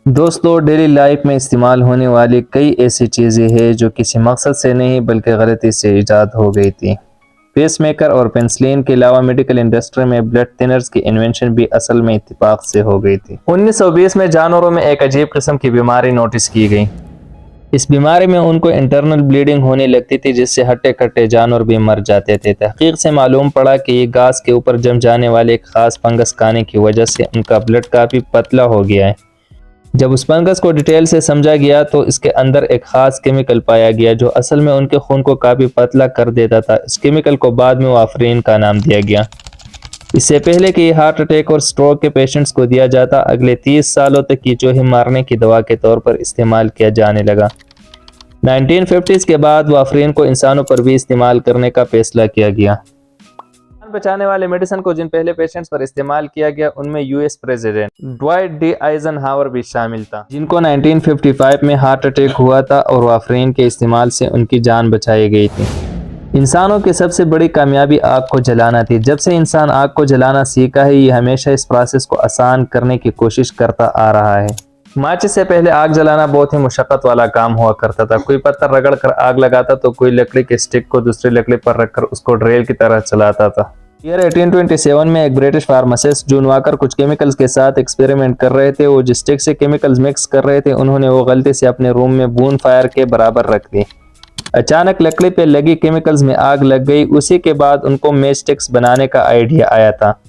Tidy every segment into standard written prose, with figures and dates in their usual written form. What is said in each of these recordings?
दोस्तों, daily life में इस्तेमाल होने वाली कई ऐसी चीज़ें हैं जो किसी मकसद से नहीं बल्कि गलती से ईजाद हो गई थी। पेसमेकर और पेनिसिलिन के अलावा मेडिकल इंडस्ट्री में ब्लड थिनर्स की इन्वेंशन भी असल में इत्तेफाक से हो गई थी। 1920 में जानवरों में एक अजीब किस्म की बीमारी नोटिस की गई। इस बीमारी में उनको इंटरनल ब्लीडिंग होने लगती थी, जिससे हट्टे कट्टे जानवर भी मर जाते थे। तहकीक से मालूम पड़ा कि ये घास के ऊपर जम जाने वाले एक खास फंगस खाने की वजह से उनका ब्लड काफ़ी पतला हो गया है। जब उस फंगस को डिटेल से समझा गया तो इसके अंदर एक खास केमिकल पाया गया जो असल में उनके खून को काफ़ी पतला कर देता था। इस केमिकल को बाद में वाफरीन का नाम दिया गया। इससे पहले कि हार्ट अटैक और स्ट्रोक के पेशेंट्स को दिया जाता, अगले 30 सालों तक ये चूहे मारने की दवा के तौर पर इस्तेमाल किया जाने लगा। 1950s के बाद वाफरीन को इंसानों पर भी इस्तेमाल करने का फैसला किया गया। बचाने वाले मेडिसिन को जिन पहले पेशेंट्स पर इस्तेमाल किया गया उनमें US president Dwight D Eisenhower भी शामिल था, जिनको 1955 में हार्ट अटैक हुआ था और वाफरीन के इस्तेमाल से उनकी जान बचाई गई थी। इंसानों की सबसे बड़ी कामयाबी आग को जलाना थी। जब से इंसान आग को जलाना सीखा है, ये हमेशा इस प्रोसेस को आसान करने की कोशिश करता आ रहा है। माचिस से पहले आग जलाना बहुत ही मुशक्कत वाला काम हुआ करता था। कोई पत्थर रगड़ कर आग लगाता तो कोई लकड़ी के स्टिक को दूसरी लकड़ी पर रखकर उसको ड्रिल की तरह चलाता था। ईयर 1827 में एक ब्रिटिश फार्मासिस्ट जून वाकर कुछ केमिकल्स के साथ एक्सपेरिमेंट कर रहे थे। वो जिस स्टिक से केमिकल्स मिक्स कर रहे थे, उन्होंने वो गलती से अपने रूम में बून फायर के बराबर रख दी। अचानक लकड़ी पे लगी केमिकल्स में आग लग गई। उसी के बाद उनको मैच स्टिक्स बनाने का आइडिया आया था।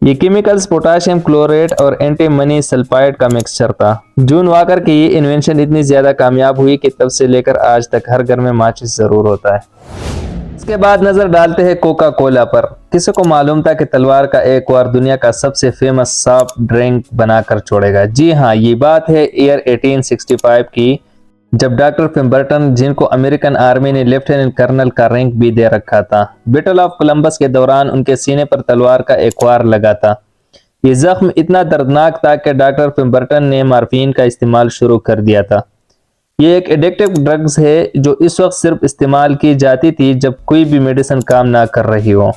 ये केमिकल्स पोटाशियम क्लोरेट और एंटीमनी सल्फाइड का मिक्सचर था। जून वाकर की ये इन्वेंशन इतनी ज्यादा कामयाब हुई कि तब से लेकर आज तक हर घर में माचिस जरूर होता है। इसके बाद नजर डालते हैं कोका कोला पर। किसी को मालूम था कि तलवार का एक वार दुनिया का सबसे फेमस सॉफ्ट ड्रिंक बनाकर छोड़ेगा? जी हाँ, ये बात है ईयर 1865 की, जब डॉक्टर पिम्बरटन, जिनको अमेरिकन आर्मी ने लेफ्टिनेंट कर्नल का रैंक भी दे रखा था, बैटल ऑफ कोलंबस के दौरान उनके सीने पर तलवार का एक वार लगा था। ये जख्म इतना दर्दनाक था कि डॉक्टर पिम्बरटन ने मॉर्फिन का इस्तेमाल शुरू कर दिया था। ये एक एडिक्टिव ड्रग्स है जो इस वक्त सिर्फ इस्तेमाल की जाती थी जब कोई भी मेडिसिन काम ना कर रही हो।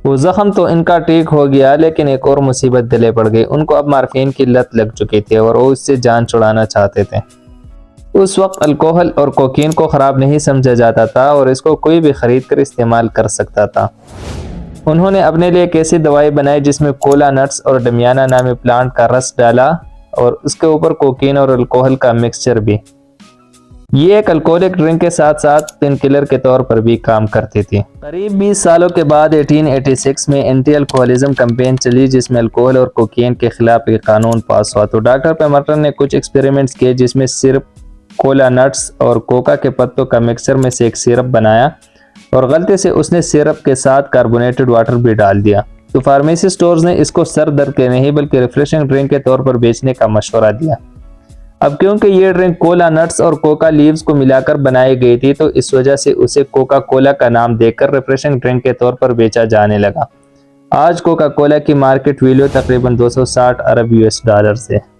वो जख्म तो इनका ठीक हो गया, लेकिन एक और मुसीबत गले पड़ गई। उनको अब मॉर्फिन की लत लग चुकी थी और वो इससे जान छुड़ाना चाहते थे। उस वक्त अल्कोहल और कोकीन को खराब नहीं समझा जाता था और इसको कोई भी खरीद कर इस्तेमाल कर सकता था। उन्होंने अपने लिए एक ऐसी दवाई बनाई जिसमें कोला नट्स और डमियाना नामी प्लांट का रस डाला और उसके ऊपर कोकीन और अल्कोहल का मिक्सचर भी। ये एक अल्कोहलिक ड्रिंक के साथ साथ पेन किलर के तौर पर भी काम करती थी। करीब 20 सालों के बाद 1886 में एंटी अल्कोहलिज्म कैंपेन चली, जिसमें अल्कोहल और कोकीन के खिलाफ एक कानून पास हुआ। तो डॉक्टर पिम्बरटन ने कुछ एक्सपेरिमेंट्स किए, जिसमें सिर्फ कोला नट्स और कोका के पत्तों का मिक्सचर में से एक सिरप बनाया और गलती से उसने सिरप के साथ कार्बोनेटेड वाटर भी डाल दिया। तो फार्मेसी स्टोर्स ने इसको सर दर्द के नहीं बल्कि रिफ्रेशिंग ड्रिंक के तौर पर बेचने का मशवरा दिया। अब क्योंकि ये ड्रिंक कोला नट्स और कोका लीव्स को मिलाकर बनाई गई थी, तो इस वजह से उसे कोका कोला का नाम देकर रिफ्रेशिंग ड्रिंक के तौर पर बेचा जाने लगा। आज कोका कोला की मार्केट वैल्यू तकरीबन 260 अरब US डॉलर है।